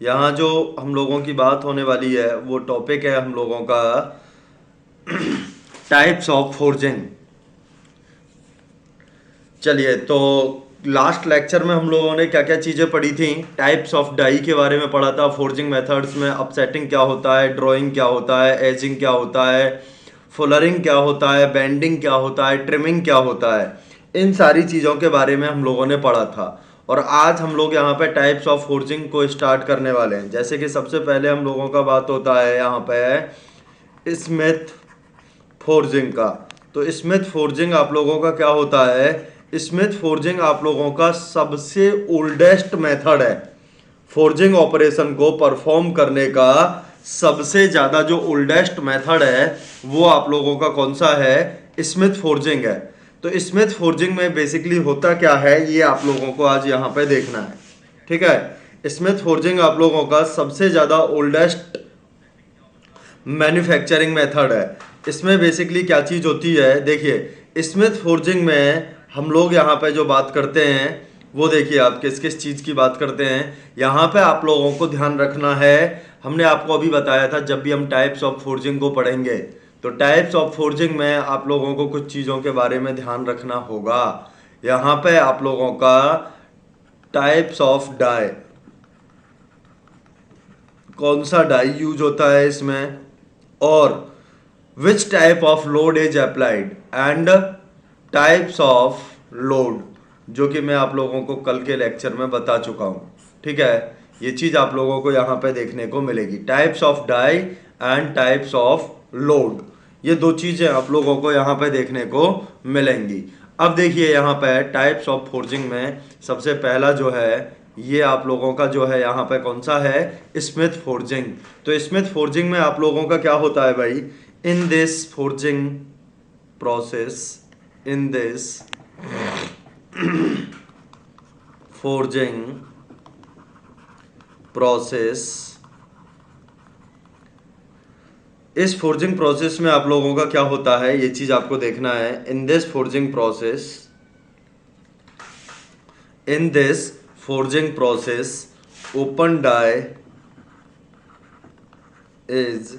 यहाँ जो हम लोगों की बात होने वाली है वो टॉपिक है हम लोगों का टाइप्स ऑफ फोर्जिंग। चलिए, तो लास्ट लेक्चर में हम लोगों ने क्या क्या चीज़ें पढ़ी थी। टाइप्स ऑफ डाई के बारे में पढ़ा था, फोर्जिंग मेथड्स में अपसेटिंग क्या होता है, ड्राइंग क्या होता है, एजिंग क्या होता है, फुलरिंग क्या होता है, बेंडिंग क्या होता है, ट्रिमिंग क्या होता है। इन सारी चीज़ों के बारे में हम लोगों ने पढ़ा था। और आज हम लोग यहाँ पे टाइप्स ऑफ फोर्जिंग को स्टार्ट करने वाले हैं। जैसे कि सबसे पहले हम लोगों का बात होता है यहाँ पे स्मिथ फोर्जिंग का। तो स्मिथ फोर्जिंग आप लोगों का क्या होता है? स्मिथ फोर्जिंग आप लोगों का सबसे ओल्डेस्ट मेथड है। फोर्जिंग ऑपरेशन को परफॉर्म करने का सबसे ज़्यादा जो ओल्डेस्ट मेथड है वो आप लोगों का कौन सा है? स्मिथ फोर्जिंग है। तो स्मिथ फोर्जिंग में बेसिकली होता क्या है ये आप लोगों को आज यहाँ पे देखना है। ठीक है, स्मिथ फोर्जिंग आप लोगों का सबसे ज़्यादा ओल्डेस्ट मैन्युफैक्चरिंग मेथड है। इसमें बेसिकली क्या चीज़ होती है, देखिए स्मिथ फोर्जिंग में हम लोग यहाँ पे जो बात करते हैं वो देखिए आप किस किस चीज़ की बात करते हैं। यहाँ पे आप लोगों को ध्यान रखना है, हमने आपको अभी बताया था जब भी हम टाइप्स ऑफ फोर्जिंग को पढ़ेंगे तो टाइप्स ऑफ फोर्जिंग में आप लोगों को कुछ चीज़ों के बारे में ध्यान रखना होगा। यहाँ पे आप लोगों का टाइप्स ऑफ डाई, कौन सा डाई यूज होता है इसमें, और which type of load is applied and types of load, जो कि मैं आप लोगों को कल के लेक्चर में बता चुका हूँ। ठीक है, ये चीज़ आप लोगों को यहाँ पे देखने को मिलेगी। Types of die and types of load, ये दो चीज़ें आप लोगों को यहाँ पे देखने को मिलेंगी। अब देखिए यहाँ पे टाइप्स ऑफ फोर्जिंग में सबसे पहला जो है ये आप लोगों का जो है यहाँ पे कौन सा है? Smith forging. तो स्मिथ फोर्जिंग में आप लोगों का क्या होता है भाई? In this forging process, in this forging process, इस फोर्जिंग प्रोसेस में आप लोगों का क्या होता है ये चीज आपको देखना है। In this forging process, in this forging process open die is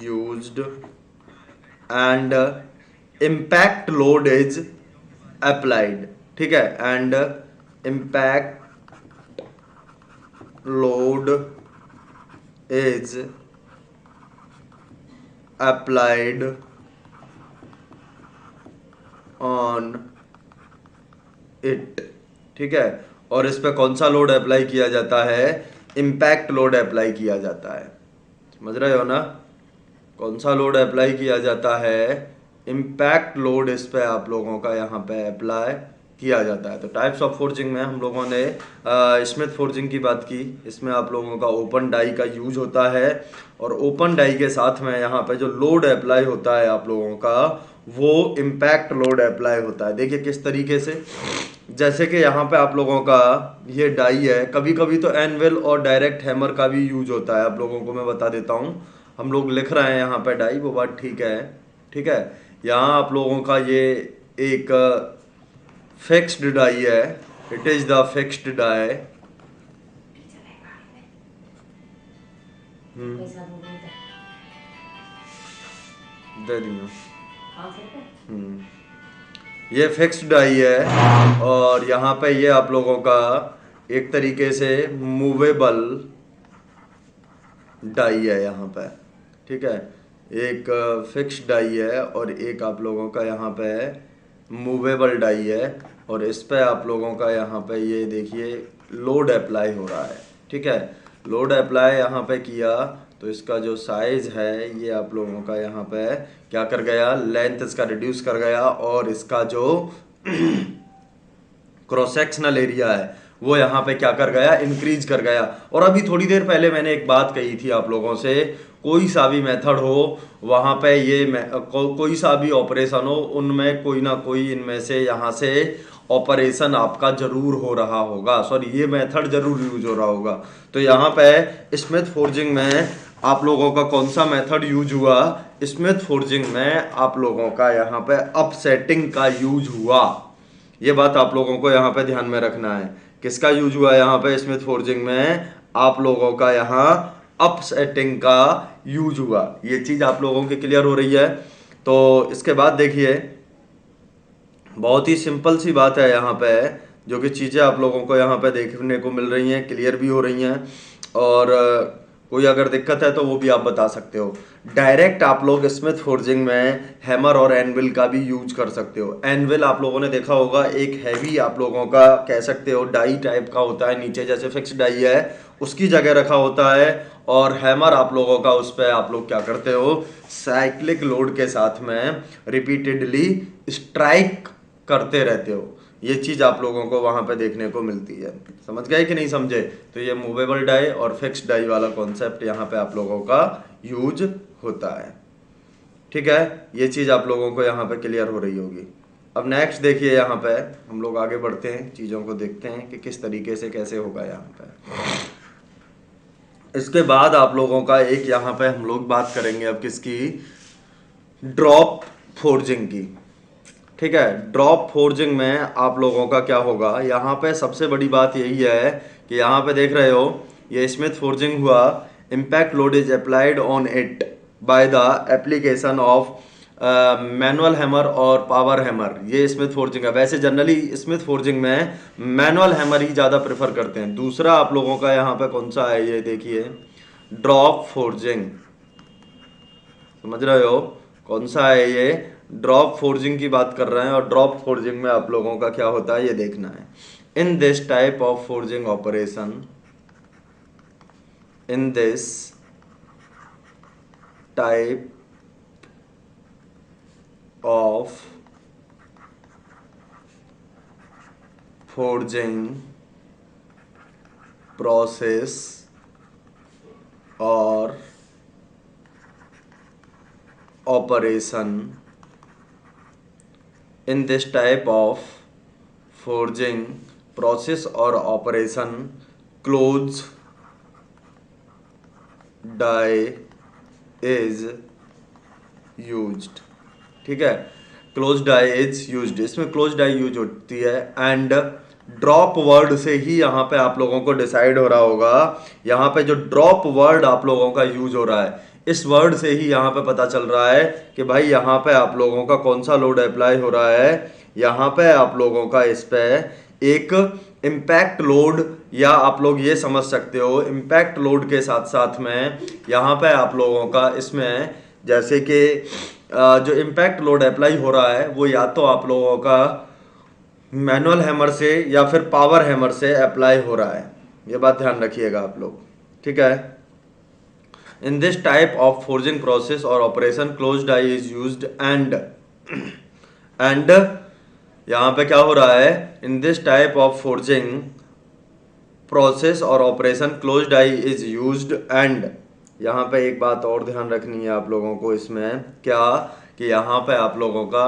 used and impact load is applied। ठीक है, and impact load is applied on it। ठीक है, और इस पे कौन सा लोड अप्लाई किया जाता है? इम्पैक्ट लोड अप्लाई किया जाता है। समझ रहे हो ना? कौन सा लोड अप्लाई किया जाता है? इम्पैक्ट लोड इस पे आप लोगों का यहाँ पे अप्लाई किया जाता है। तो टाइप्स ऑफ फोर्जिंग में हम लोगों ने स्मिथ फोर्जिंग की बात की। इसमें आप लोगों का ओपन डाई का यूज होता है और ओपन डाई के साथ में यहाँ पे जो लोड अप्लाई होता है आप लोगों का वो इम्पैक्ट लोड अप्लाई होता है। देखिए किस तरीके से, जैसे कि यहाँ पे आप लोगों का ये डाई है, कभी कभी तो एनविल और डायरेक्ट हैमर का भी यूज होता है। आप लोगों को मैं बता देता हूँ, हम लोग लिख रहे हैं यहाँ पे डाई, वो बात ठीक है। ठीक है, यहाँ आप लोगों का ये एक फिक्स्ड डाई है, it is the fixed die. दे दिया। ये फिक्स्ड डाई है और यहाँ पे ये आप लोगों का एक तरीके से मूवेबल डाई है यहाँ पे। ठीक है, एक फिक्स्ड डाई है और एक आप लोगों का यहाँ पे मूवेबल डाई है और इस पे आप लोगों का यहाँ पे ये देखिए लोड अप्लाई हो रहा है। ठीक है, लोड अप्लाई यहाँ पे किया तो इसका जो साइज है ये आप लोगों का यहाँ पे क्या कर गया? लेंथ इसका रिड्यूस कर गया और इसका जो क्रॉस सेक्शनल एरिया है वो यहाँ पे क्या कर गया? इंक्रीज कर गया। और अभी थोड़ी देर पहले मैंने एक बात कही थी आप लोगों से, कोई सा भी मेथड हो वहाँ पे ये कोई सा भी ऑपरेशन हो उनमें कोई ना कोई इनमें से यहाँ से ऑपरेशन आपका जरूर हो रहा होगा, सॉरी ये मेथड जरूर यूज हो रहा होगा। तो यहाँ पे स्मिथ फोर्जिंग में आप लोगों का कौन सा मेथड यूज हुआ? स्मिथ फोर्जिंग में आप लोगों का यहाँ पे अपसेटिंग का यूज हुआ। ये बात आप लोगों को यहाँ पे ध्यान में रखना है। किसका यूज हुआ यहाँ पे स्मिथ फोर्जिंग में? आप लोगों का यहाँ अपसेटिंग का यूज हुआ। ये चीज आप लोगों की क्लियर हो रही है। तो इसके बाद देखिए, बहुत ही सिंपल सी बात है यहाँ पे, जो कि चीज़ें आप लोगों को यहाँ पे देखने को मिल रही हैं, क्लियर भी हो रही हैं। और कोई अगर दिक्कत है तो वो भी आप बता सकते हो। डायरेक्ट आप लोग स्मिथ फोर्जिंग में हैमर और एनविल का भी यूज कर सकते हो। एनविल आप लोगों ने देखा होगा, एक हैवी आप लोगों का कह सकते हो डाई टाइप का होता है, नीचे जैसे फिक्स डाई है उसकी जगह रखा होता है। और हैमर आप लोगों का, उस पर आप लोग क्या करते हो, साइक्लिक लोड के साथ में रिपीटेडली स्ट्राइक करते रहते हो। ये चीज आप लोगों को वहां पे देखने को मिलती है। समझ गए कि नहीं समझे? तो ये मूवेबल डाई और फिक्स्ड डाई वाला कॉन्सेप्ट यहाँ पे आप लोगों का यूज होता है। ठीक है, ये चीज आप लोगों को यहाँ पे क्लियर हो रही होगी। अब नेक्स्ट देखिए, यहाँ पे हम लोग आगे बढ़ते हैं, चीजों को देखते हैं कि किस तरीके से कैसे होगा यहाँ पे। इसके बाद आप लोगों का एक यहाँ पे हम लोग बात करेंगे अब किसकी, ड्रॉप फोर्जिंग की। ठीक है, ड्रॉप फोर्जिंग में आप लोगों का क्या होगा, यहाँ पे सबसे बड़ी बात यही है कि यहाँ पे देख रहे हो ये स्मिथ फोर्जिंग हुआ, impact load is applied on it by the application of manual hammer और पावर हैमर। ये स्मिथ फोर्जिंग है। वैसे जनरली स्मिथ फोर्जिंग में मैनुअल हैमर ही ज़्यादा प्रेफर करते हैं। दूसरा आप लोगों का यहाँ पे कौन सा है, ये देखिए, ड्रॉप फोर्जिंग। समझ रहे हो कौन सा है ये, ड्रॉप फोर्जिंग की बात कर रहे हैं। और ड्रॉप फोर्जिंग में आप लोगों का क्या होता है ये देखना है। In this type of forging operation, in this type of forging process और operation, in this type of forging process और operation, close die is used. ठीक है, क्लोज डाई इज यूज्ड, इसमें क्लोज डाई यूज होती है। And drop word से ही यहाँ पे आप लोगों को डिसाइड हो रहा होगा, यहाँ पे जो ड्रॉप वर्ड आप लोगों का यूज हो रहा है, इस वर्ड से ही यहाँ पे पता चल रहा है कि भाई यहाँ पे आप लोगों का कौन सा लोड अप्लाई हो रहा है। यहाँ पे आप लोगों का इस पे एक इम्पैक्ट लोड, या आप लोग ये समझ सकते हो इम्पैक्ट लोड के साथ साथ में यहाँ पे आप लोगों का इसमें जैसे कि जो इम्पैक्ट लोड अप्लाई हो रहा है वो या तो आप लोगों का मैनुअल हैमर से या फिर पावर हैमर से अप्लाई हो रहा है। ये बात ध्यान रखिएगा आप लोग। ठीक है, in this type of forging process और operation close die is used and यहाँ पे क्या हो रहा है, in this type of forging process और operation close die is used and, यहाँ पे एक बात और ध्यान रखनी है आप लोगों को इसमें, क्या कि यहाँ पे आप लोगों का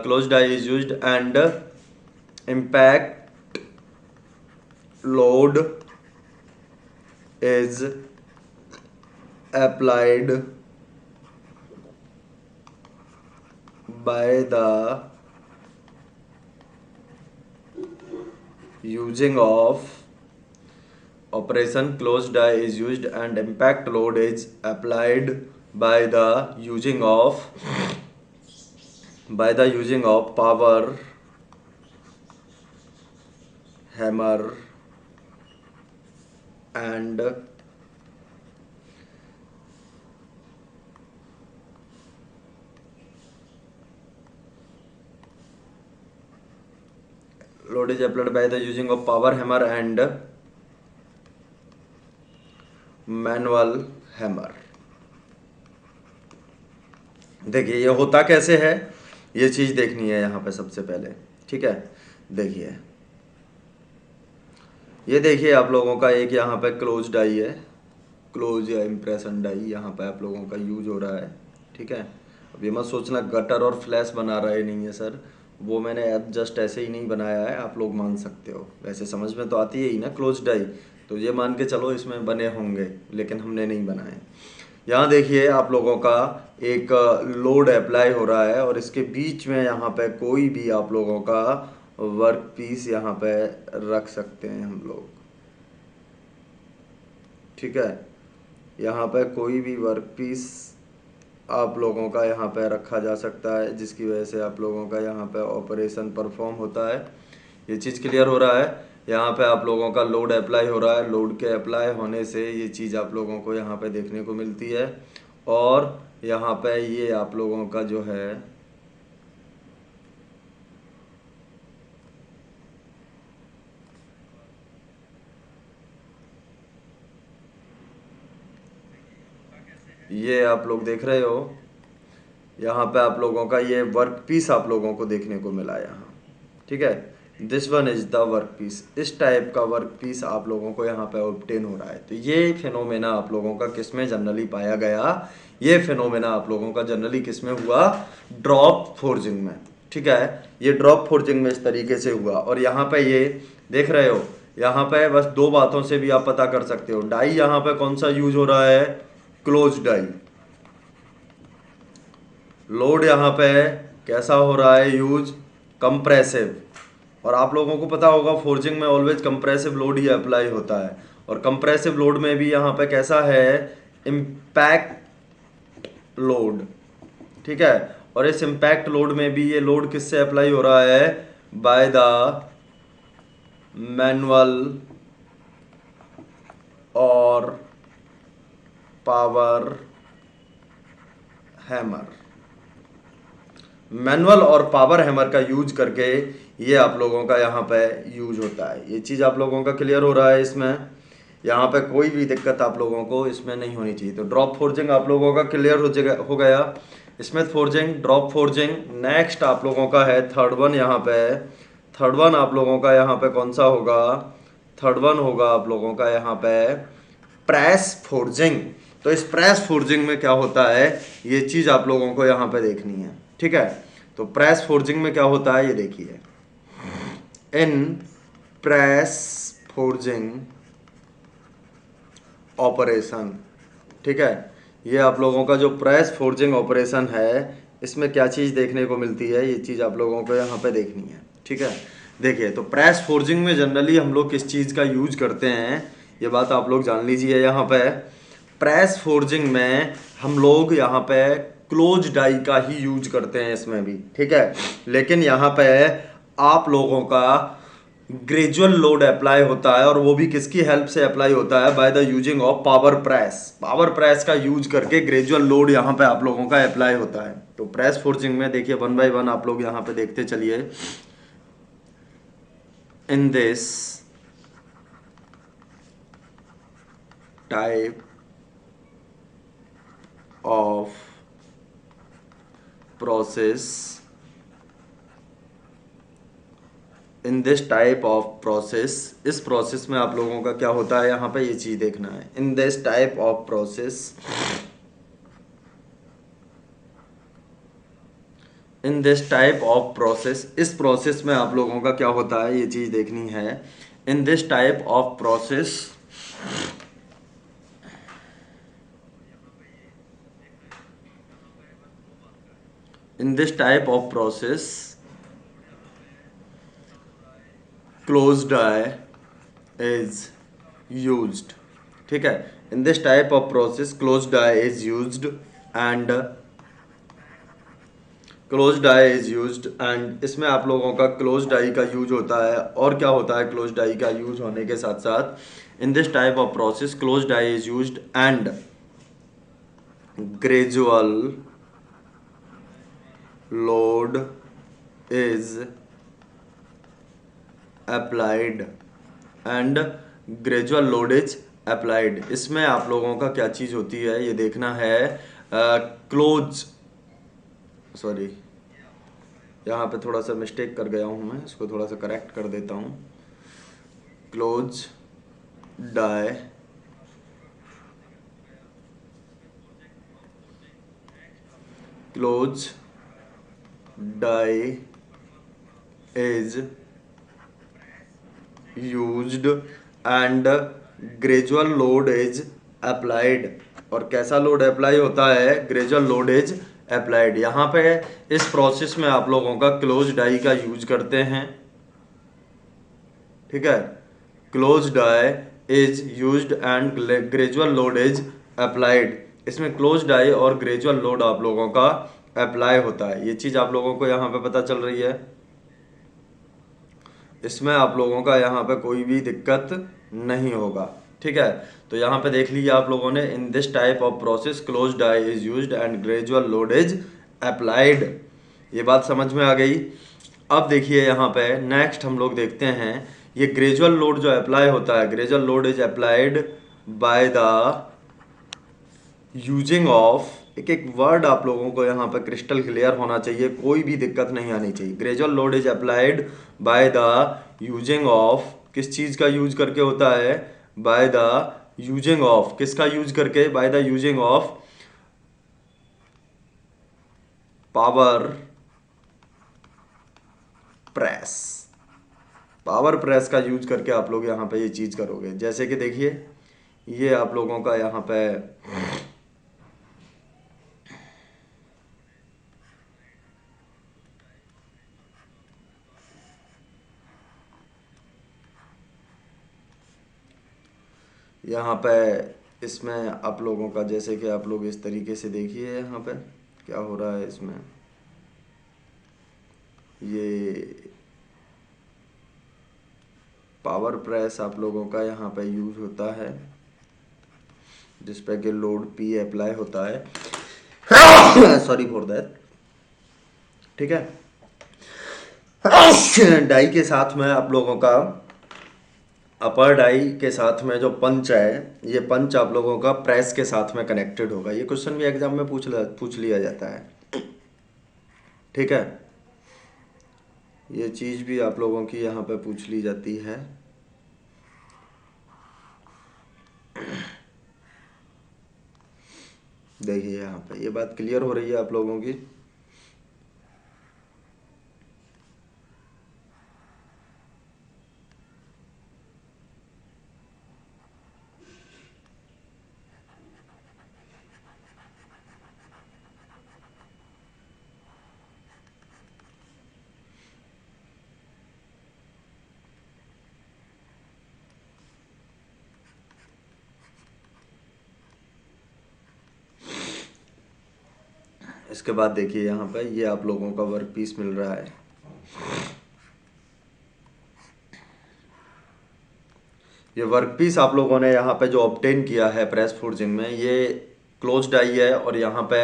close die is used and impact load is applied by the using of operation closed die is used and impact load is applied by the using of power hammer and load is applied by the using of power hammer and manual hammer। देखिए ये होता कैसे है, ये चीज देखनी है यहाँ पे सबसे पहले। ठीक है, देखिए ये देखिए आप लोगों का एक यहाँ पे क्लोज डाई है, क्लोज या इम्प्रेशन डाई यहाँ पे आप लोगों का यूज हो रहा है। ठीक है, अब ये मत सोचना गटर और फ्लैश बना रहा है, नहीं है सर, वो मैंने अब जस्ट ऐसे ही नहीं बनाया है, आप लोग मान सकते हो। वैसे समझ में तो आती है ही ना क्लोज डाई, तो ये मान के चलो इसमें बने होंगे, लेकिन हमने नहीं बनाए। यहाँ देखिए आप लोगों का एक लोड अप्लाई हो रहा है और इसके बीच में यहाँ पे कोई भी आप लोगों का वर्क पीस यहाँ पे रख सकते हैं हम लोग। ठीक है। यहाँ पे कोई भी वर्क पीस आप लोगों का यहाँ पे रखा जा सकता है, जिसकी वजह से आप लोगों का यहाँ पे ऑपरेशन परफॉर्म होता है। ये चीज़ क्लियर हो रहा है। यहाँ पे आप लोगों का लोड अप्लाई हो रहा है, लोड के अप्लाई होने से ये चीज़ आप लोगों को यहाँ पे देखने को मिलती है। और यहाँ पे ये आप लोगों का जो है ये आप लोग देख रहे हो, यहाँ पे आप लोगों का ये वर्क पीस आप लोगों को देखने को मिला यहाँ। ठीक है, this one is the work piece. इस टाइप का वर्क पीस आप लोगों को यहाँ पे ऑब्टेन हो रहा है। तो ये फिनोमेना आप लोगों का किस में जनरली पाया गया? ये फिनोमेना आप लोगों का जनरली किस में हुआ? ड्रॉप फोर्जिंग में। ठीक है, ये ड्रॉप फोर्जिंग में इस तरीके से हुआ। और यहाँ पे ये देख रहे हो, यहाँ पे बस दो बातों से भी आप पता कर सकते हो। डाई यहाँ पे कौन सा यूज हो रहा है? Close die. लोड यहाँ पे कैसा हो रहा है यूज? कंप्रेसिव। और आप लोगों को पता होगा फोर्जिंग में ऑलवेज कंप्रेसिव लोड ही अप्लाई होता है। और कंप्रेसिव लोड में भी यहाँ पे कैसा है? Impact load. ठीक है, और इस इम्पैक्ट लोड में भी ये लोड किससे अप्लाई हो रहा है? बाय द मैनुअल और पावर हैमर। मैनुअल और पावर हैमर का यूज करके ये आप लोगों का यहाँ पे यूज होता है। ये चीज़ आप लोगों का क्लियर हो रहा है। इसमें यहाँ पे कोई भी दिक्कत आप लोगों को इसमें नहीं होनी चाहिए। तो ड्रॉप फोर्जिंग आप लोगों का क्लियर हो गया। Smith forging, drop forging. Next आप लोगों का है थर्ड वन। यहाँ पे थर्ड वन आप लोगों का यहाँ पे कौन सा होगा? थर्ड वन होगा आप लोगों का यहाँ पे प्रेस फोर्जिंग। तो इस प्रेस फोर्जिंग में क्या होता है, ये चीज़ आप लोगों को यहाँ पे देखनी है। ठीक है, तो प्रेस फोर्जिंग में क्या होता है ये देखिए। इन प्रेस फोर्जिंग ऑपरेशन, ठीक है, ये आप लोगों का जो प्रेस फोर्जिंग ऑपरेशन है, इसमें क्या चीज़ देखने को मिलती है, ये चीज़ आप लोगों को यहाँ पे देखनी है। ठीक है, देखिए, तो प्रेस फोर्जिंग में जनरली हम लोग किस चीज़ का यूज करते हैं, ये बात आप लोग जान लीजिए। यहाँ पे प्रेस फोर्जिंग में हम लोग यहाँ पे क्लोज डाई का ही यूज करते हैं इसमें भी। ठीक है, लेकिन यहाँ पे आप लोगों का ग्रेजुअल लोड अप्लाई होता है, और वो भी किसकी हेल्प से अप्लाई होता है? By the using of power press. Power press का यूज करके ग्रेजुअल लोड यहाँ पे आप लोगों का अप्लाई होता है। तो प्रेस फोर्जिंग में देखिए, वन बाय वन आप लोग यहाँ पे देखते चलिए। इन this type of process, in this type of process, इस प्रोसेस में आप लोगों का क्या होता है, यहाँ पे ये चीज़ देखना है। In this type of process, in this type of process, इस प्रोसेस में आप लोगों का क्या होता है, ये चीज़ देखनी है। In this type of process, in this type of process closed die is used। ठीक है, in this type of process close die is used and close die is used and इसमें आप लोगों का क्लोज डाई का use होता है। और क्या होता है क्लोज डाई का यूज होने के साथ साथ, in this type of process close die is used and gradual load is applied and gradual load is applied. इसमें आप लोगों का क्या चीज़ होती है ये देखना है। सॉरी, यहाँ पे थोड़ा सा मिस्टेक कर गया हूँ मैं, इसको थोड़ा सा करेक्ट कर देता हूँ। Close die close die is used and gradual load is applied. और कैसा लोड अप्लाई होता है? Gradual load is applied. यहाँ पे इस प्रोसेस में आप लोगों का क्लोज डाई का यूज करते हैं। ठीक है, close die is used and gradual load is applied. इसमें क्लोज डाई और ग्रेजुअल लोड आप लोगों का अप्लाई होता है। ये चीज़ आप लोगों को यहाँ पे पता चल रही है। इसमें आप लोगों का यहाँ पे कोई भी दिक्कत नहीं होगा, ठीक है। तो यहाँ पे देख लीजिए आप लोगों ने, in this type of process close die is used and gradual load is applied. ये बात समझ में आ गई। अब देखिए यहाँ पे नेक्स्ट हम लोग देखते हैं, ये ग्रेजुअल लोड जो अप्लाई होता है, gradual load is applied by the using of, एक एक वर्ड आप लोगों को यहाँ पर क्रिस्टल क्लियर होना चाहिए, कोई भी दिक्कत नहीं आनी चाहिए। Gradual load is applied by the using of, किस चीज़ का यूज करके होता है, बाय द यूजिंग ऑफ, किसका यूज करके, by the using of power press. Power press का यूज करके आप लोग यहाँ पे ये चीज़ करोगे। जैसे कि देखिए ये आप लोगों का यहाँ पे यहाँ पे इसमें आप लोगों का, जैसे कि आप लोग इस तरीके से देखिए यहाँ पे क्या हो रहा है। इसमें ये पावर प्रेस आप लोगों का यहाँ पे यूज होता है, जिस पे कि लोड पी अप्लाई होता है। सॉरी फॉर दैट, ठीक है। डाई के साथ में आप लोगों का, अपर डाई के साथ में जो पंच है, ये पंच आप लोगों का प्रेस के साथ में कनेक्टेड होगा। ये क्वेश्चन भी एग्जाम में पूछ लिया जाता है, ठीक है। ये चीज़ भी आप लोगों की यहाँ पे पूछ ली जाती है। देखिए यहाँ पे ये बात क्लियर हो रही है आप लोगों की। इसके बाद देखिए यहाँ पे ये आप लोगों का वर्क पीस मिल रहा है। ये वर्क पीस आप लोगों ने यहाँ पे जो ऑब्टेन किया है प्रेस फोर्जिंग में, ये क्लोज डाई है और यहाँ पे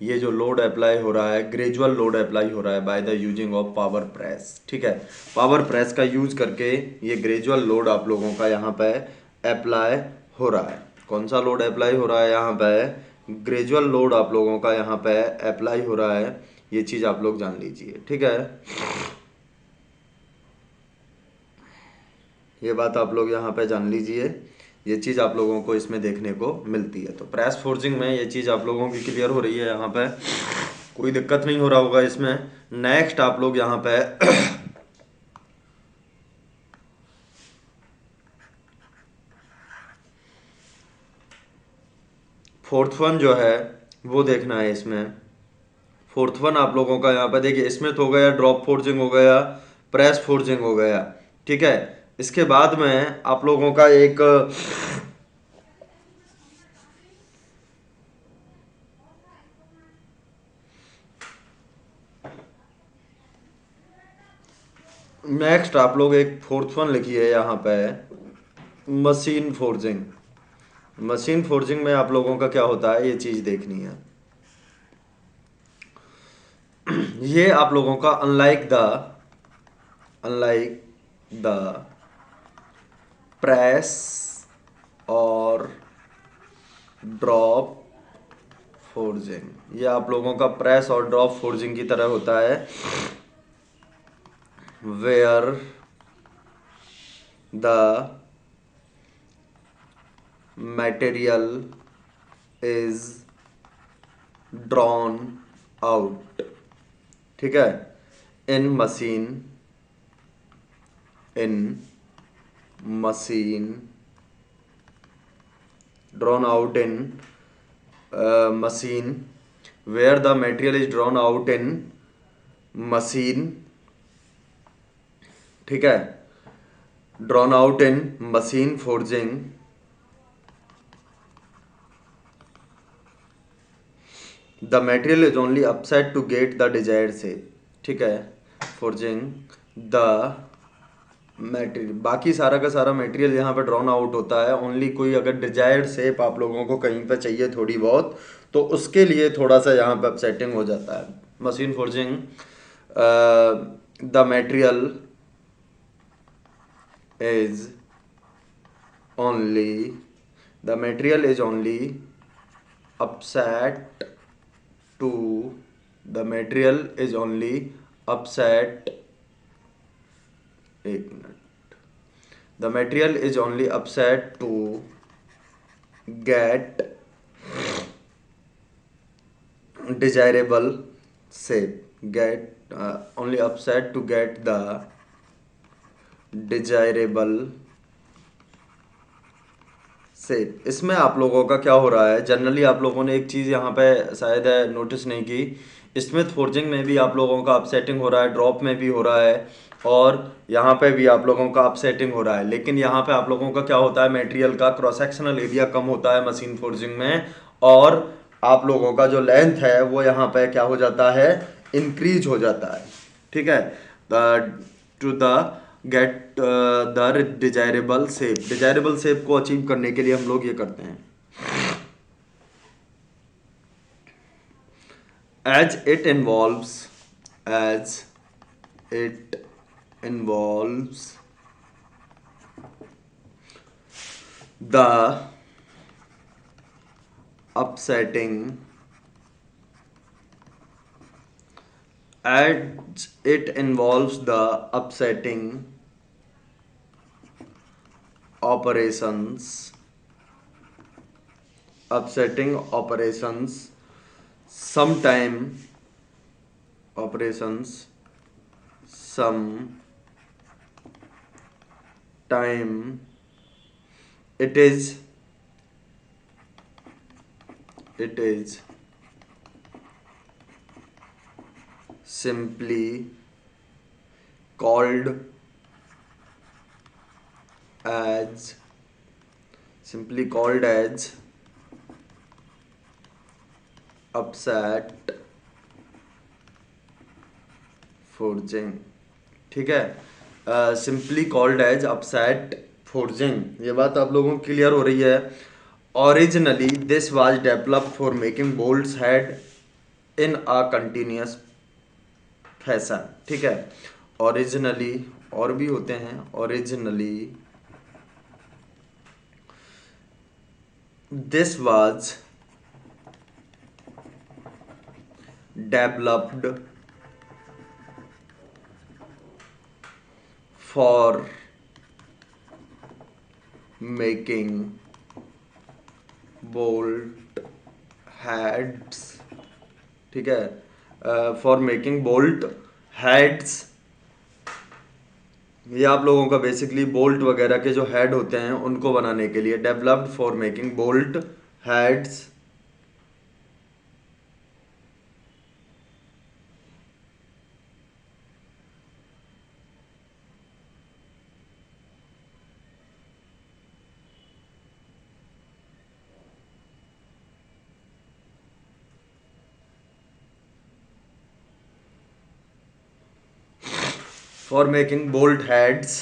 ये जो लोड अप्लाई हो रहा है, ग्रेजुअल लोड अप्लाई हो रहा है by the using of power press, ठीक है। पावर प्रेस का यूज करके ये ग्रेजुअल लोड आप लोगों का यहाँ पे अप्लाई हो रहा है। कौन सा लोड अप्लाई हो रहा है यहाँ पे, ग्रेजुअल लोड आप लोगों का यहाँ पे अप्लाई हो रहा है। ये चीज़ आप लोग जान लीजिए, ठीक है। ये बात आप लोग यहाँ पे जान लीजिए। ये चीज़ आप लोगों को इसमें देखने को मिलती है। तो प्रेस फोर्जिंग में ये चीज़ आप लोगों की क्लियर हो रही है। यहाँ पे कोई दिक्कत नहीं हो रहा होगा इसमें। नेक्स्ट आप लोग यहाँ पे फोर्थ वन जो है वो देखना है इसमें। फोर्थ वन आप लोगों का यहाँ पे देखिए, स्मिथ हो गया, ड्रॉप फोर्जिंग हो गया, प्रेस फोर्जिंग हो गया, ठीक है। इसके बाद में आप लोगों का एक नेक्स्ट आप लोग एक फोर्थ वन लिखिए यहाँ पे, मशीन फोर्जिंग। मशीन फोर्जिंग में आप लोगों का क्या होता है ये चीज़ देखनी है। ये आप लोगों का अनलाइक द प्रेस और ड्रॉप फोर्जिंग, ये आप लोगों का प्रेस और ड्रॉप फोर्जिंग की तरह होता है। Where the material is drawn out, ठीक है, in machine drawn out in machine, where the material is drawn out in machine, ठीक है। drawn out in machine forging, the material is only upset to get the desired shape. ठीक है, forging the material, बाकी सारा का सारा material यहाँ पे ड्रॉन आउट होता है, ओनली कोई अगर डिजायर्ड शेप आप लोगों को कहीं पे चाहिए थोड़ी बहुत, तो उसके लिए थोड़ा सा यहाँ पे अपसेटिंग हो जाता है. Machine forging, the material is only the material is only upset to the material is only upset, एक minute, the material is only upset to get desirable shape, only upset to get the desirable सेप. इसमें आप लोगों का क्या हो रहा है, generally आप लोगों ने एक चीज़ यहाँ पे शायद नोटिस नहीं की, स्मिथ फोर्जिंग में भी आप लोगों का अपसेटिंग हो रहा है, ड्रॉप में भी हो रहा है, और यहाँ पे भी आप लोगों का अपसेटिंग हो रहा है. लेकिन यहाँ पे आप लोगों का क्या होता है, मटेरियल का क्रॉस सेक्शनल एरिया कम होता है मशीन फोर्जिंग में, और आप लोगों का जो लेंथ है वो यहाँ पे क्या हो जाता है, इंक्रीज हो जाता है. ठीक है, to the get the desirable shape. Desirable shape को अचीव करने के लिए हम लोग ये करते हैं. As it involves the upsetting as it involves the upsetting operations sometime it is simply called as upset forging. ठीक है, simply called as upset forging. ये बात आप लोगों को क्लियर हो रही है. Originally this was developed for making bolts head in a continuous fashion. ठीक है, ओरिजिनली और भी होते हैं, originally this was developed for making bolt heads. ठीक है, फॉर मेकिंग बोल्ट हेड्स, ये आप लोगों का बेसिकली बोल्ट वगैरह के जो हेड होते हैं उनको बनाने के लिए. Developed for making bolt heads for making bolt heads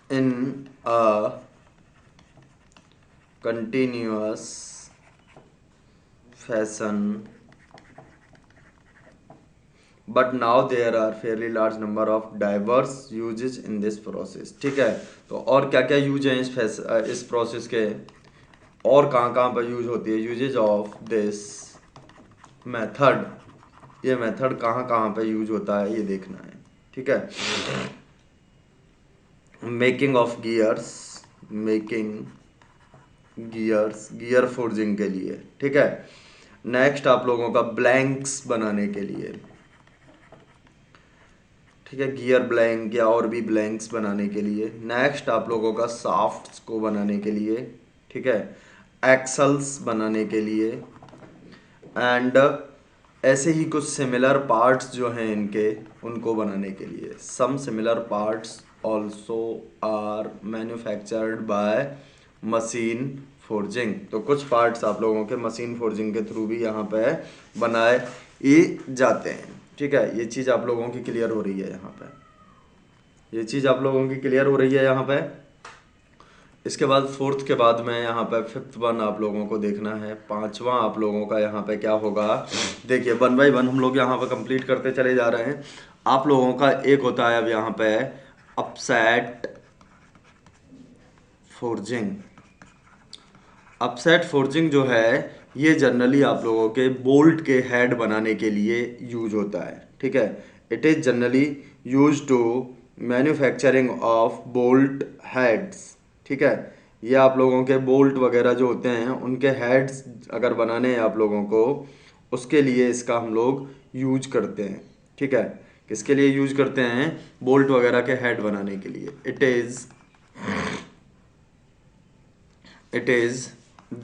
in a continuous fashion, but now there are fairly large number of diverse uses in this process. ठीक है, तो और क्या क्या यूज हैं इस प्रोसेस के, और कहाँ कहाँ पर यूज होती है. यूजेज ऑफ दिस मेथड, ये मेथड कहाँ कहाँ पे यूज होता है ये देखना है. ठीक है, making of gears, gear forging के लिए. ठीक है, नेक्स्ट आप लोगों का ब्लैंक्स बनाने के लिए. ठीक है, गियर ब्लैंक या और भी ब्लैंक्स बनाने के लिए. नेक्स्ट आप लोगों का शाफ्ट्स को बनाने के लिए. ठीक है, एक्सल्स बनाने के लिए, एंड ऐसे ही कुछ सिमिलर पार्ट्स जो हैं इनके, उनको बनाने के लिए some similar parts also are manufactured by machine forging. तो कुछ पार्ट्स आप लोगों के मशीन फोर्जिंग के थ्रू भी यहाँ पे बनाए ये जाते हैं। ठीक है, ये चीज़ आप लोगों की क्लियर हो रही है यहाँ पे, ये चीज़ आप लोगों की क्लियर हो रही है यहाँ पे। इसके बाद फोर्थ के बाद में यहाँ पे फिफ्थ वन आप लोगों को देखना है। पांचवा आप लोगों का यहाँ पे क्या होगा, देखिए वन बाय वन हम लोग यहाँ पे कंप्लीट करते चले जा रहे हैं। आप लोगों का एक होता है अब यहाँ पे अपसेट फोर्जिंग। अपसेट फोर्जिंग जो है ये जनरली आप लोगों के बोल्ट के हेड बनाने के लिए यूज होता है। ठीक है, it is generally use to manufacturing of bolt heads. ठीक है, ये आप लोगों के बोल्ट वगैरह जो होते हैं उनके हेड्स अगर बनाने हैं आप लोगों को, उसके लिए इसका हम लोग यूज करते हैं। ठीक है, किसके लिए यूज करते हैं, बोल्ट वगैरह के हेड बनाने के लिए। it is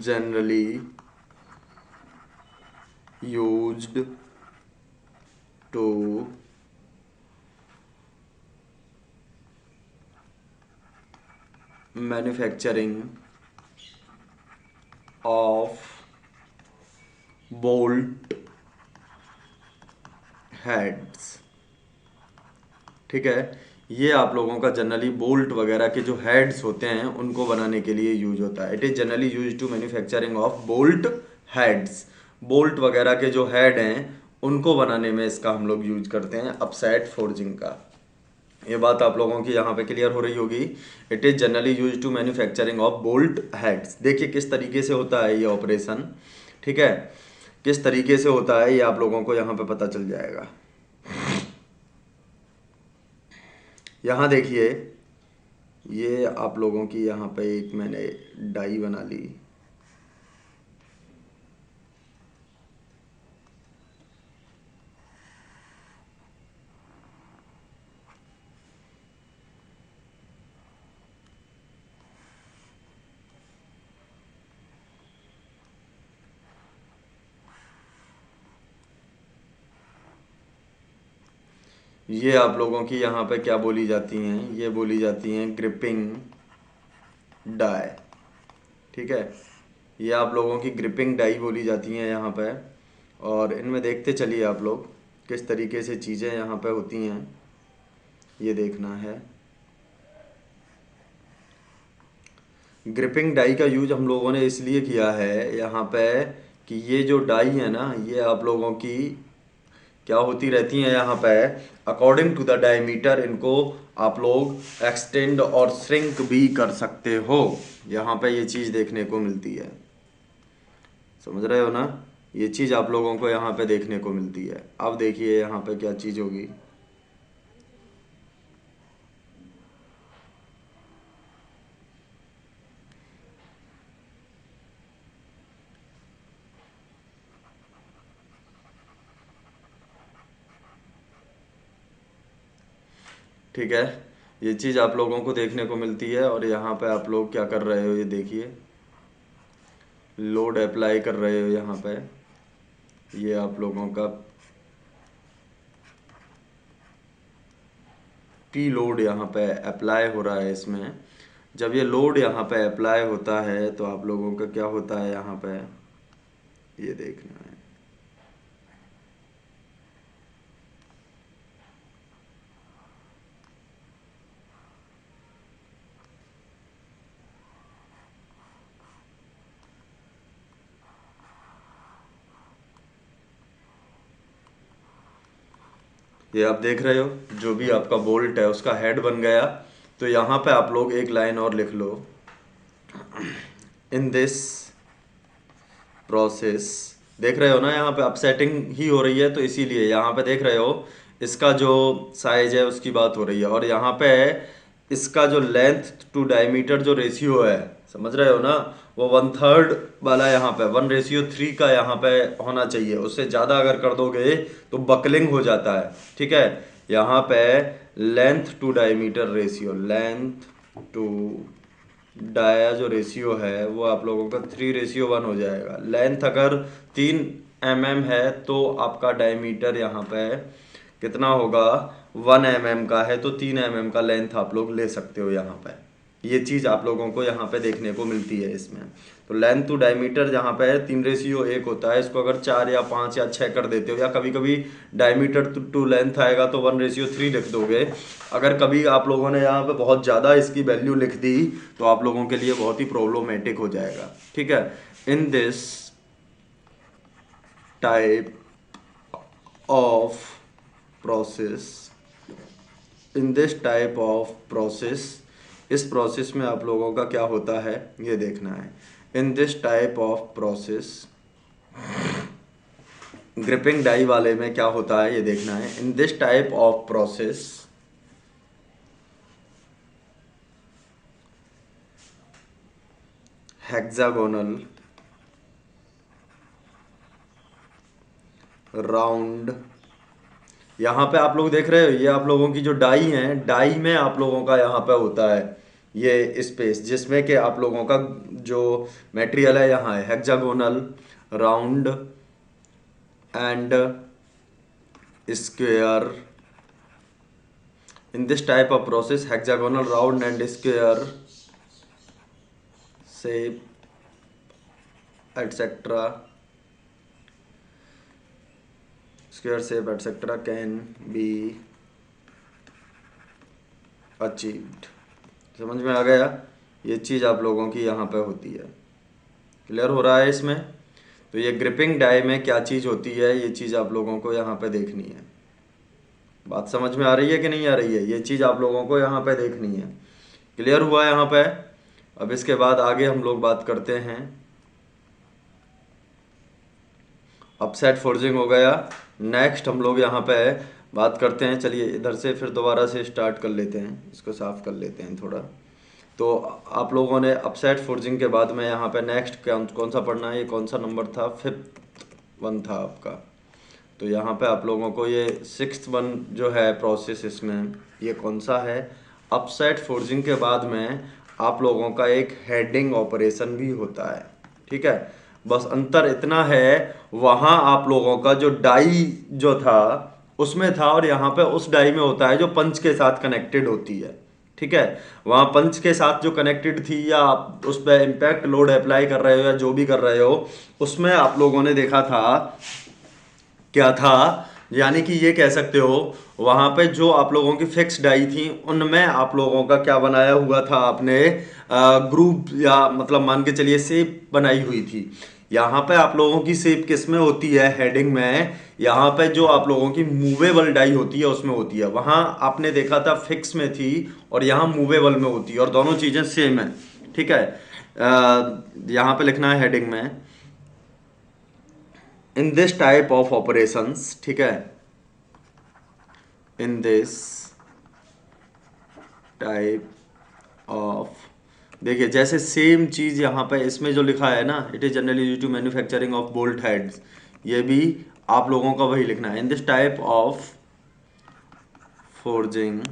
generally used to manufacturing of bolt heads। ठीक है, ये आप लोगों का जनरली बोल्ट वगैरह के जो हेड्स होते हैं उनको बनाने के लिए यूज होता है। It is generally use to manufacturing of bolt heads. Bolt वगैरह के जो हेड हैं उनको बनाने में इसका हम लोग यूज करते हैं अपसेट फोर्जिंग का। ये बात आप लोगों की यहाँ पे क्लियर हो रही होगी। It is generally use to manufacturing of bolt heads. देखिए किस तरीके से होता है ये ऑपरेशन। ठीक है, किस तरीके से होता है ये आप लोगों को यहाँ पे पता चल जाएगा। यहाँ देखिए, ये आप लोगों की यहाँ पे एक मैंने डाई बना ली। ये आप लोगों की यहाँ पे क्या बोली जाती हैं, ये बोली जाती हैं ग्रिपिंग डाई। ठीक है, ये आप लोगों की ग्रिपिंग डाई बोली जाती हैं यहाँ पे। और इनमें देखते चलिए आप लोग किस तरीके से चीज़ें यहाँ पे होती हैं, ये देखना है। ग्रिपिंग डाई का यूज हम लोगों ने इसलिए किया है यहाँ पे कि ये जो डाई है ना, ये आप लोगों की क्या होती रहती हैं यहाँ पे, अकॉर्डिंग टू द डायमीटर इनको आप लोग एक्सटेंड और श्रिंक भी कर सकते हो। यहाँ पे ये चीज़ देखने को मिलती है, समझ रहे हो ना, ये चीज़ आप लोगों को यहाँ पे देखने को मिलती है। अब देखिए यहाँ पे क्या चीज़ होगी। ठीक है, ये चीज़ आप लोगों को देखने को मिलती है। और यहाँ पे आप लोग क्या कर रहे हो, ये देखिए लोड अप्लाई कर रहे हो यहाँ पे। ये आप लोगों का पी लोड यहाँ पे अप्लाई हो रहा है इसमें। जब ये लोड यहाँ पे अप्लाई होता है तो आप लोगों का क्या होता है यहाँ पे, ये देखना है। ये आप देख रहे हो, जो भी आपका बोल्ट है उसका हेड बन गया। तो यहाँ पे आप लोग एक लाइन और लिख लो, इन दिस प्रोसेस। देख रहे हो ना, यहाँ पे अपसेटिंग ही हो रही है तो इसीलिए यहाँ पे देख रहे हो इसका जो साइज है उसकी बात हो रही है। और यहाँ पे इसका जो लेंथ टू डायमीटर जो रेशियो है, समझ रहे हो ना, वो 1/3 वाला यहाँ पे 1:3 का यहाँ पे होना चाहिए। उससे ज़्यादा अगर कर दोगे तो बकलिंग हो जाता है। ठीक है, यहाँ पे length to diameter ratio, length to dia जो रेशियो है वो आप लोगों का 3:1 हो जाएगा। लेंथ अगर 3 है तो आपका डायमीटर यहाँ पे कितना होगा, 1 mm का है तो 3 mm का लेंथ आप लोग ले सकते हो यहाँ पे। ये चीज़ आप लोगों को यहाँ पे देखने को मिलती है इसमें। तो लेंथ टू डायमीटर जहाँ पे है 3:1 होता है, इसको अगर 4 या 5 या 6 कर देते हो, या कभी कभी डायमीटर टू लेंथ आएगा तो 1:3 लिख दोगे। अगर कभी आप लोगों ने यहाँ पे बहुत ज़्यादा इसकी वैल्यू लिख दी तो आप लोगों के लिए बहुत ही प्रॉब्लमेटिक हो जाएगा। ठीक है। In this type of process, in this type of process, इस प्रोसेस में आप लोगों का क्या होता है ये देखना है। In this type of process, gripping die वाले में क्या होता है ये देखना है। In this type of process hexagonal round, यहाँ पे आप लोग देख रहे हो ये आप लोगों की जो डाई है, डाई में आप लोगों का यहाँ पे होता है ये स्पेस, जिसमें कि आप लोगों का जो मटेरियल है यहाँ है hexagonal round and square. In this type of process hexagonal round and square shape etcetera, square shape etcetera can be achieved. समझ में आ गया? ये चीज़ आप लोगों की यहाँ पे होती है। क्लियर हो रहा है इसमें? तो ये ग्रिपिंग डाई में क्या चीज़ होती है ये चीज़ आप लोगों को यहाँ पे देखनी है। बात समझ में आ रही है कि नहीं आ रही है? ये चीज़ आप लोगों को यहाँ पे देखनी है। क्लियर हुआ यहाँ पे? अब इसके बाद आगे हम लोग बात करते हैं, अपसेट फोर्जिंग हो गया। नेक्स्ट हम लोग यहाँ पे बात करते हैं, चलिए इधर से फिर दोबारा से स्टार्ट कर लेते हैं, इसको साफ कर लेते हैं थोड़ा। तो आप लोगों ने अपसेट फोर्जिंग के बाद में यहाँ पे नेक्स्ट कौन सा पढ़ना है, ये कौन सा नंबर था, 5th वन था आपका। तो यहाँ पे आप लोगों को ये 6th वन जो है प्रोसेस, इसमें ये कौन सा है, अपसेट फोर्जिंग के बाद में आप लोगों का एक हेडिंग ऑपरेशन भी होता है। ठीक है, बस अंतर इतना है, वहाँ आप लोगों का जो डाई जो था उसमें था, और यहाँ पे उस डाई में होता है जो पंच के साथ कनेक्टेड होती है। ठीक है, वहाँ पंच के साथ जो कनेक्टेड थी, या आप उस पर इम्पैक्ट लोड अप्लाई कर रहे हो या जो भी कर रहे हो, उसमें आप लोगों ने देखा था क्या था, यानी कि ये कह सकते हो वहाँ पे जो आप लोगों की फिक्स डाई थी उनमें आप लोगों का क्या बनाया हुआ था आपने, ग्रुप, या मतलब मान के चलिए शेप बनाई हुई थी। यहाँ पे आप लोगों की शेप किस में होती है, हेडिंग में। यहाँ पे जो आप लोगों की मूवेबल डाई होती है उसमें होती है। वहाँ आपने देखा था फिक्स में थी, और यहाँ मूवेबल में होती है, और दोनों चीज़ें सेम है। ठीक है, यहाँ पे लिखना है हेडिंग में, इन दिस टाइप ऑफ ऑपरेशंस। ठीक है, इन दिस टाइप ऑफ, देखिए जैसे सेम चीज यहाँ पे इसमें जो लिखा है ना, it is generally used to manufacturing of bolt heads, ये भी आप लोगों का वही लिखना है। In this type of forging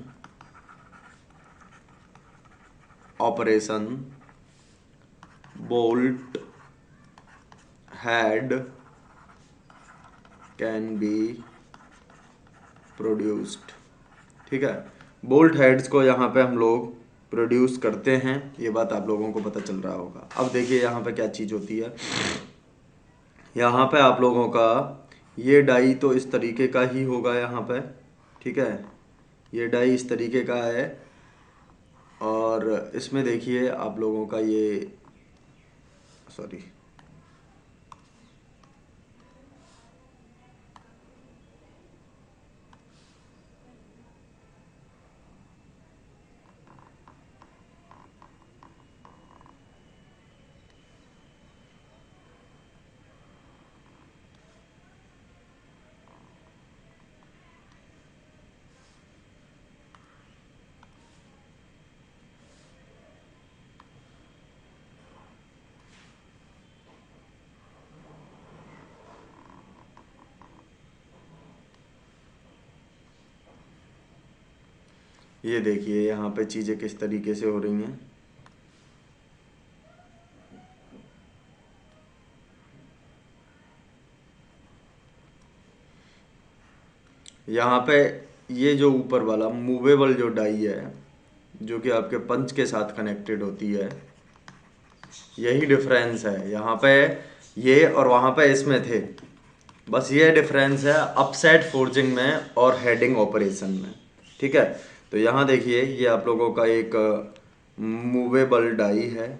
operation bolt head can be produced. ठीक है, बोल्ट हेड्स को यहाँ पे हम लोग प्रोड्यूस करते हैं, ये बात आप लोगों को पता चल रहा होगा। अब देखिए यहाँ पे क्या चीज़ होती है, यहाँ पे आप लोगों का ये डाई तो इस तरीके का ही होगा यहाँ पे। ठीक है, ये डाई इस तरीके का है, और इसमें देखिए आप लोगों का ये, सॉरी, ये देखिए यहाँ पे चीज़ें किस तरीके से हो रही हैं। यहाँ पे ये जो ऊपर वाला मूवेबल जो डाई है, जो कि आपके पंच के साथ कनेक्टेड होती है, यही डिफरेंस है यहाँ पे। ये और वहाँ पे इसमें थे, बस ये डिफरेंस है अपसेट फोर्जिंग में और हेडिंग ऑपरेशन में। ठीक है, तो यहाँ देखिए ये आप लोगों का एक मूवेबल डाई है,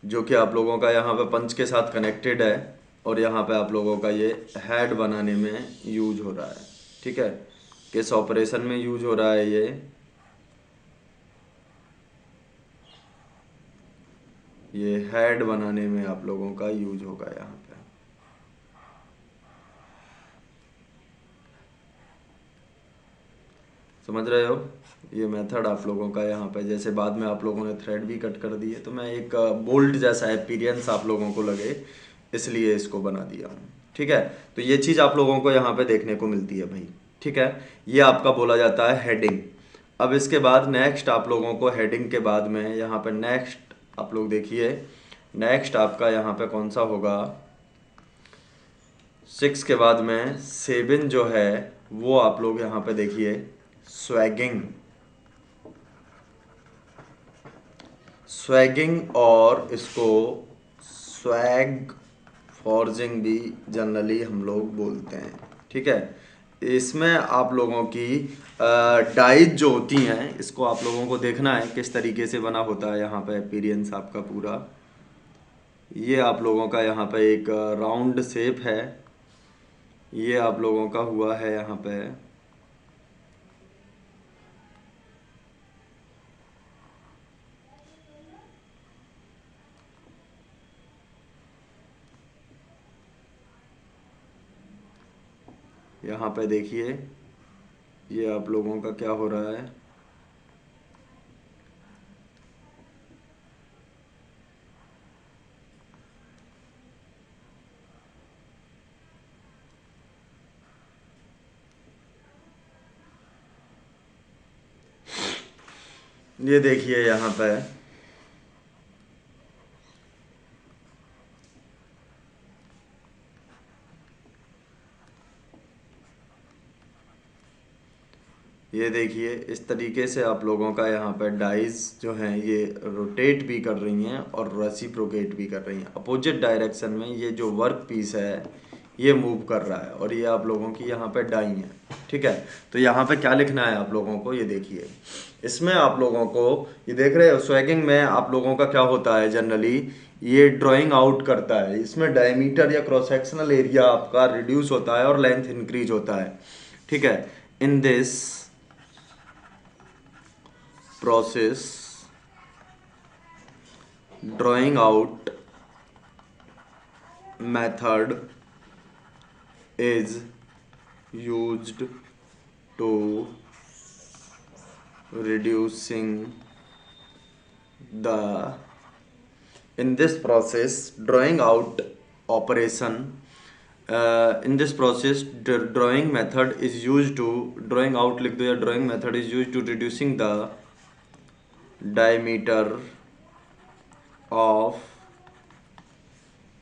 जो कि आप लोगों का यहाँ पे पंच के साथ कनेक्टेड है, और यहाँ पे आप लोगों का ये हेड बनाने में यूज हो रहा है। ठीक है, किस ऑपरेशन में यूज हो रहा है ये हेड बनाने में आप लोगों का यूज होगा यहाँ पे। समझ रहे हो? ये मेथड आप लोगों का यहाँ पे, जैसे बाद में आप लोगों ने थ्रेड भी कट कर दिए, तो मैं एक बोल्ट जैसा अपीयरेंस आप लोगों को लगे इसलिए इसको बना दिया हूँ। ठीक है, तो ये चीज़ आप लोगों को यहाँ पे देखने को मिलती है भाई। ठीक है, ये आपका बोला जाता है हेडिंग। अब इसके बाद नेक्स्ट आप लोगों को हेडिंग के बाद में यहाँ पे नेक्स्ट आप लोग देखिए, नेक्स्ट आपका यहाँ पे कौन सा होगा, 6 के बाद में 7 जो है वो आप लोग यहाँ पे देखिए स्वैगिंग। स्वैगिंग और इसको स्वैग फॉर्जिंग भी जनरली हम लोग बोलते हैं। ठीक है, इसमें आप लोगों की डाइज जो होती हैं, इसको आप लोगों को देखना है किस तरीके से बना होता है यहाँ पे अपीयरेंस आपका पूरा। ये आप लोगों का यहाँ पे एक राउंड शेप है, ये आप लोगों का हुआ है यहाँ पे देखिए ये आप लोगों का क्या हो रहा है, ये देखिए यहाँ पे ये देखिए इस तरीके से आप लोगों का यहाँ पे डाइज जो हैं ये रोटेट भी कर रही हैं और रेसिप्रोकेट भी कर रही हैं अपोजिट डायरेक्शन में। ये जो वर्क पीस है ये मूव कर रहा है और ये आप लोगों की यहाँ पे डाई है। ठीक है, तो यहाँ पे क्या लिखना है आप लोगों को, ये देखिए इसमें आप लोगों को, ये देख रहे हो स्वैगिंग में आप लोगों का क्या होता है जनरली, ये ड्राइंग आउट करता है, इसमें डायमीटर या क्रॉस सेक्शनल एरिया आपका रिड्यूस होता है और लेंथ इंक्रीज होता है। ठीक है, in this process drawing out method is used to reducing the in this process drawing out operation in this process drawing method is used to drawing out लिख दो या drawing method is used to reducing the diameter of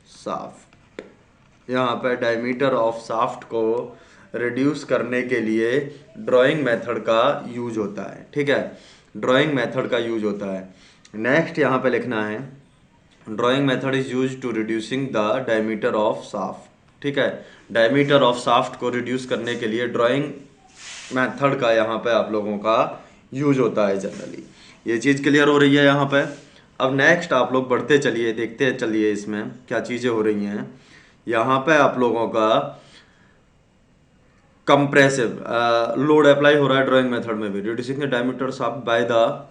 shaft. यहाँ पे diameter of shaft को reduce करने के लिए drawing method का यूज होता है। ठीक है, ड्राइंग मेथड का यूज होता है। नेक्स्ट यहाँ पे लिखना है drawing method is use to reducing the diameter of shaft. ठीक है, डायमीटर ऑफ शाफ्ट को रिड्यूस करने के लिए ड्राइंग मेथड का यहाँ पे आप लोगों का यूज होता है जनरली। ये चीज़ क्लियर हो रही है यहाँ पे। अब नेक्स्ट आप लोग बढ़ते चलिए, देखते चलिए इसमें क्या चीज़ें हो रही हैं। यहाँ पे आप लोगों का कंप्रेसिव लोड अप्लाई हो रहा है ड्राइंग मेथड में भी, reducing the diameter shaft by the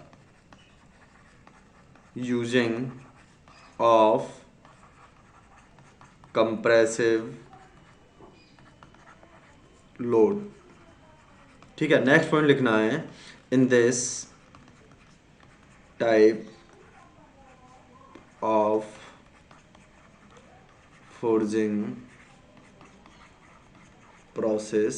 using of compressive load. ठीक है, नेक्स्ट पॉइंट लिखना है in this type of forging process,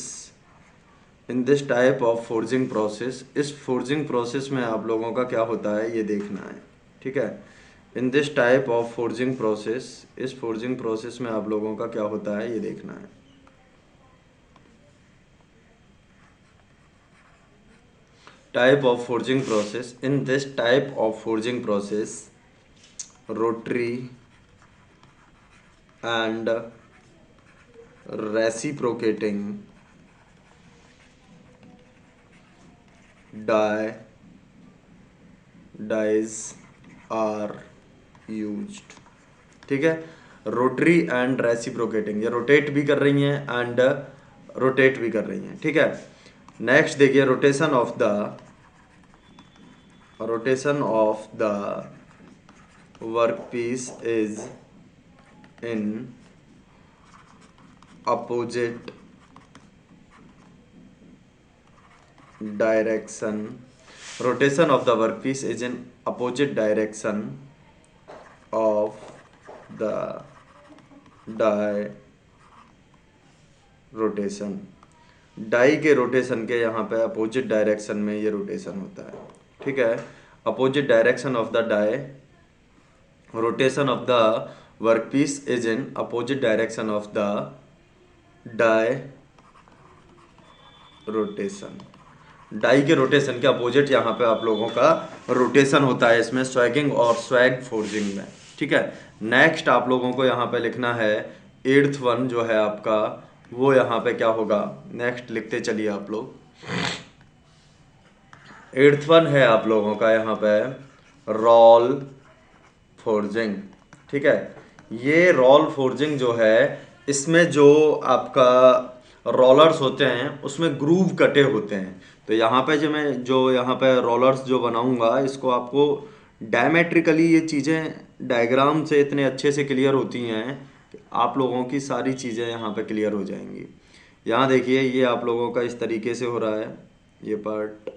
in this type of forging process, इस फोर्जिंग प्रोसेस में आप लोगों का क्या होता है ये देखना है। ठीक है, in this type of forging process, इस फोर्जिंग प्रोसेस में आप लोगों का क्या होता है ये देखना है। type of forging process. In this type of forging process, rotary and reciprocating dies are used. ठीक है, रोटरी एंड रेसिप्रोकेटिंग, ये रोटेट भी कर रही हैं एंड रोटेट भी कर रही हैं। ठीक है, नेक्स्ट देखिए, rotation of the work piece is in opposite direction. Rotation of the work piece is in opposite direction of the die rotation. Die के रोटेशन के यहाँ पे अपोजिट डायरेक्शन में ये रोटेशन होता है। ठीक है, opposite direction of the die, rotation of the work piece is in opposite direction of the die rotation. Die के रोटेशन के अपोजिट यहाँ पे आप लोगों का रोटेशन होता है इसमें, स्वैगिंग और स्वैग फोर्जिंग में। ठीक है, नेक्स्ट आप लोगों को यहाँ पे लिखना है 8th वन जो है आपका, वो यहाँ पे क्या होगा, नेक्स्ट लिखते चलिए आप लोग। 8th वन है आप लोगों का यहाँ पे रोल फोर्जिंग। ठीक है, ये रोल फोर्जिंग जो है, इसमें जो आपका रोलर्स होते हैं उसमें ग्रूव कटे होते हैं। तो यहाँ पे जो यहाँ पे रोलर्स जो बनाऊंगा, इसको आपको डायमेट्रिकली ये चीज़ें डायग्राम से इतने अच्छे से क्लियर होती हैं कि आप लोगों की सारी चीज़ें यहाँ पे क्लियर हो जाएंगी। यहाँ देखिए, ये आप लोगों का इस तरीके से हो रहा है, ये पार्ट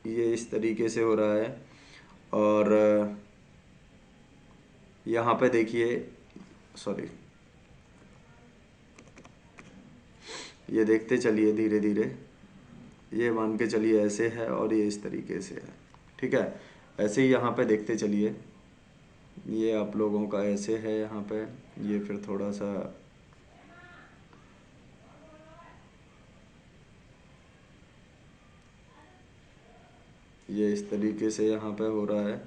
ये इस तरीके से हो रहा है, और यहाँ पे देखिए, सॉरी, ये देखते चलिए धीरे धीरे, ये मान के चलिए ऐसे है और ये इस तरीके से है। ठीक है, ऐसे ही यहाँ पे देखते चलिए, ये आप लोगों का ऐसे है यहाँ पे, ये फिर थोड़ा सा ये इस तरीके से यहाँ पे हो रहा है,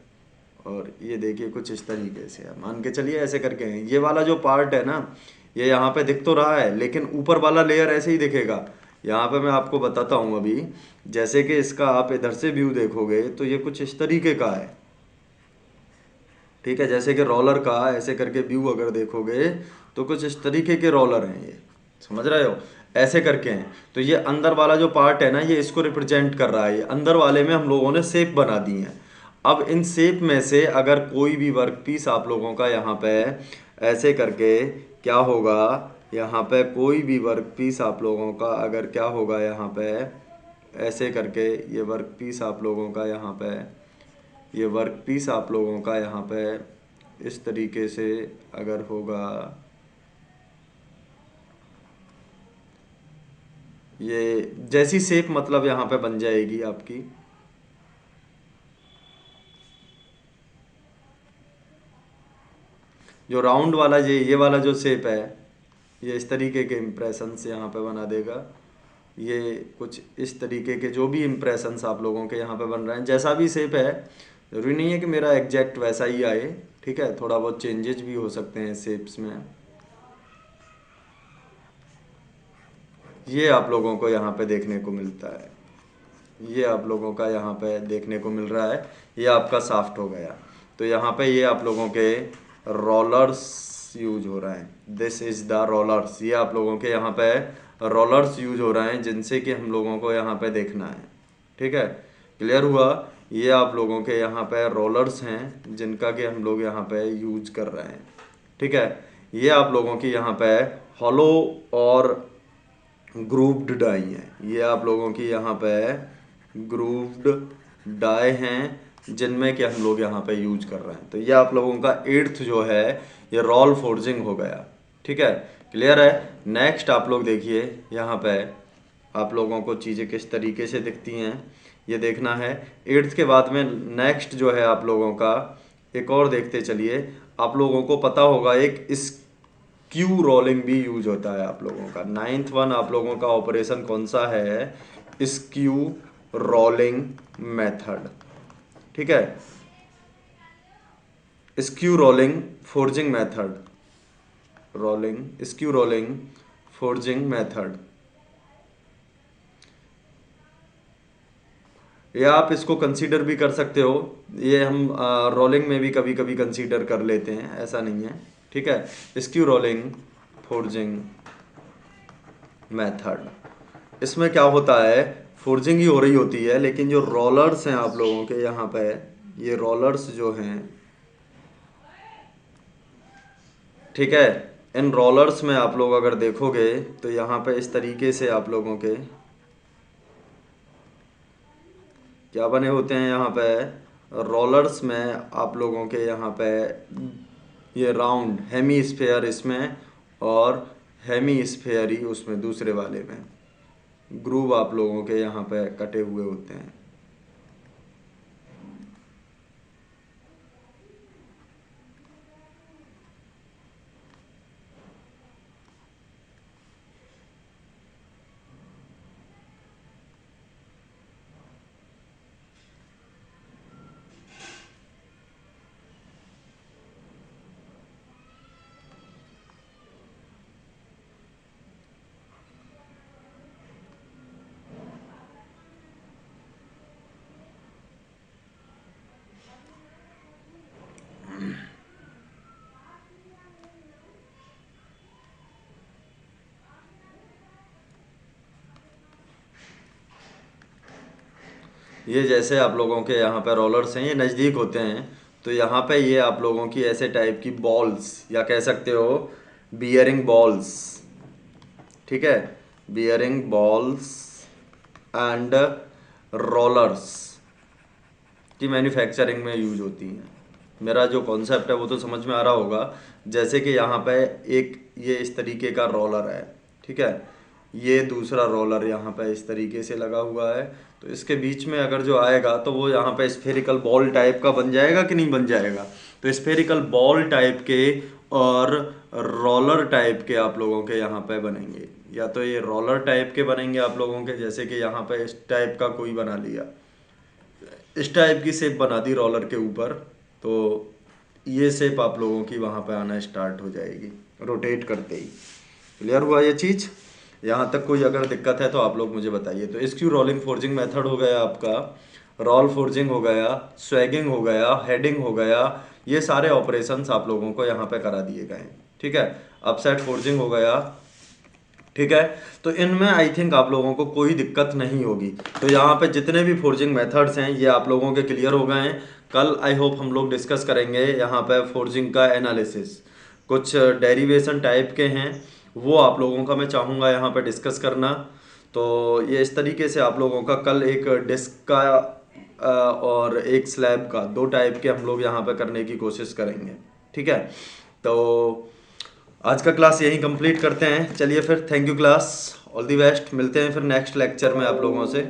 और ये देखिए कुछ इस तरीके से है, मान के चलिए ऐसे करके हैं। ये वाला जो पार्ट है ना, ये यहाँ पे दिख तो रहा है, लेकिन ऊपर वाला लेयर ऐसे ही दिखेगा। यहाँ पे मैं आपको बताता हूँ अभी, जैसे कि इसका आप इधर से व्यू देखोगे तो ये कुछ इस तरीके का है। ठीक है, जैसे कि रोलर का ऐसे करके व्यू अगर देखोगे तो कुछ इस तरीके के रोलर हैं, ये समझ रहे हो, ऐसे करके हैं। तो ये अंदर वाला जो पार्ट है ना, ये इसको रिप्रेजेंट कर रहा है। ये अंदर वाले में हम लोगों ने शेप बना दी है। अब इन शेप में से अगर कोई भी वर्क पीस आप लोगों का यहाँ पे ऐसे करके क्या होगा, यहाँ पे कोई भी वर्क पीस आप लोगों का अगर क्या होगा, यहाँ पे ऐसे करके ये वर्क पीस आप लोगों का यहाँ पे, ये वर्क पीस आप लोगों का यहाँ पे इस तरीके से अगर होगा, ये जैसी शेप मतलब यहाँ पे बन जाएगी आपकी। जो राउंड वाला ये वाला जो शेप है, ये इस तरीके के इम्प्रेशंस यहाँ पे बना देगा। ये कुछ इस तरीके के जो भी इम्प्रेशंस आप लोगों के यहाँ पे बन रहे हैं, जैसा भी शेप है, ज़रूरी नहीं है कि मेरा एग्जैक्ट वैसा ही आए। ठीक है, थोड़ा बहुत चेंजेस भी हो सकते हैं शेप्स में। ये आप लोगों को यहाँ पे देखने को मिलता है, ये आप लोगों का यहाँ पे देखने को मिल रहा है। ये आपका साफ्ट हो गया। तो यहाँ पे ये आप लोगों के रोलर्स यूज हो रहे हैं। दिस इज़ द रोलर्स, ये आप लोगों के यहाँ पे रोलर्स यूज हो रहे हैं, जिनसे कि हम लोगों को यहाँ पे देखना है। ठीक है, क्लियर हुआ। ये आप लोगों के यहाँ पे रोलर्स हैं, जिनका कि हम लोग यहाँ पे यूज कर रहे हैं। ठीक है, ये आप लोगों की यहाँ पे हॉलो और ग्रूव्ड डाई है। ये आप लोगों की यहाँ पे ग्रूव्ड डाई हैं, जिनमें कि हम लोग यहाँ पे यूज कर रहे हैं। तो ये आप लोगों का 8th जो है, ये रोल फोर्जिंग हो गया। ठीक है, क्लियर है। नेक्स्ट आप लोग देखिए, यहाँ पे आप लोगों को चीज़ें किस तरीके से दिखती हैं ये देखना है। 8th के बाद में नेक्स्ट जो है आप लोगों का एक और देखते चलिए। आप लोगों को पता होगा एक स्क्यू रोलिंग भी यूज होता है आप लोगों का। 9th वन आप लोगों का ऑपरेशन कौन सा है, स्क्यू रोलिंग मेथड, ठीक है, skew rolling forging method, skew rolling forging method, या आप इसको कंसीडर भी कर सकते हो, ये हम रोलिंग में भी कभी कभी कंसीडर कर लेते हैं, ऐसा नहीं है, ठीक है। स्क्यू रोलिंग फोर्जिंग मेथड, इसमें क्या होता है, फोर्जिंग ही हो रही होती है, लेकिन जो रोलर्स हैं आप लोगों के यहाँ पे, ये रोलर्स जो हैं, ठीक है, इन रोलर्स में आप लोग अगर देखोगे तो यहाँ पे इस तरीके से आप लोगों के क्या बने होते हैं, यहाँ पे रोलर्स में आप लोगों के यहाँ पे ये राउंड हेमी स्फेयर इसमें, और हेमी स्फेयर ही उसमें दूसरे वाले में ग्रूव आप लोगों के यहाँ पे कटे हुए होते हैं। ये जैसे आप लोगों के यहाँ पे रोलर्स हैं, ये नज़दीक होते हैं, तो यहाँ पे ये आप लोगों की ऐसे टाइप की बॉल्स, या कह सकते हो बियरिंग बॉल्स, ठीक है, बियरिंग बॉल्स एंड रोलर्स की मैन्युफैक्चरिंग में यूज होती हैं। मेरा जो कॉन्सेप्ट है वो तो समझ में आ रहा होगा। जैसे कि यहाँ पे एक ये इस तरीके का रोलर है, ठीक है, ये दूसरा रोलर यहाँ पे इस तरीके से लगा हुआ है, तो इसके बीच में अगर जो आएगा तो वो यहाँ पे स्फेरिकल बॉल टाइप का बन जाएगा कि नहीं बन जाएगा। तो स्फेरिकल बॉल टाइप के और रोलर टाइप के आप लोगों के यहाँ पे बनेंगे, या तो ये रोलर टाइप के बनेंगे आप लोगों के, जैसे कि यहाँ पे इस टाइप का कोई बना लिया, इस टाइप की शेप बना दी रोलर के ऊपर, तो ये शेप आप लोगों की वहाँ पे आना स्टार्ट हो जाएगी रोटेट करते ही। क्लियर हुआ ये चीज़? यहाँ तक कोई अगर दिक्कत है तो आप लोग मुझे बताइए। तो स्क्यू रोलिंग फोर्जिंग मेथड हो गया आपका, रोल फोर्जिंग हो गया, स्वैगिंग हो गया, हेडिंग हो गया, ये सारे ऑपरेशंस आप लोगों को यहाँ पे करा दिए गए हैं, ठीक है। अपसेट फोर्जिंग हो गया, ठीक है। तो इनमें आई थिंक आप लोगों को कोई दिक्कत नहीं होगी। तो यहाँ पे जितने भी फोर्जिंग मेथड्स हैं ये आप लोगों के क्लियर हो गए हैं। कल आई होप हम लोग डिस्कस करेंगे यहाँ पे फोर्जिंग का एनालिसिस, कुछ डेरिवेशन टाइप के हैं वो आप लोगों का मैं चाहूँगा यहाँ पे डिस्कस करना। तो ये इस तरीके से आप लोगों का कल एक डिस्क का और एक स्लैब का, दो टाइप के हम लोग यहाँ पे करने की कोशिश करेंगे, ठीक है। तो आज का क्लास यहीं कंप्लीट करते हैं। चलिए फिर, thank you class, all the best, मिलते हैं फिर नेक्स्ट लेक्चर में आप लोगों से।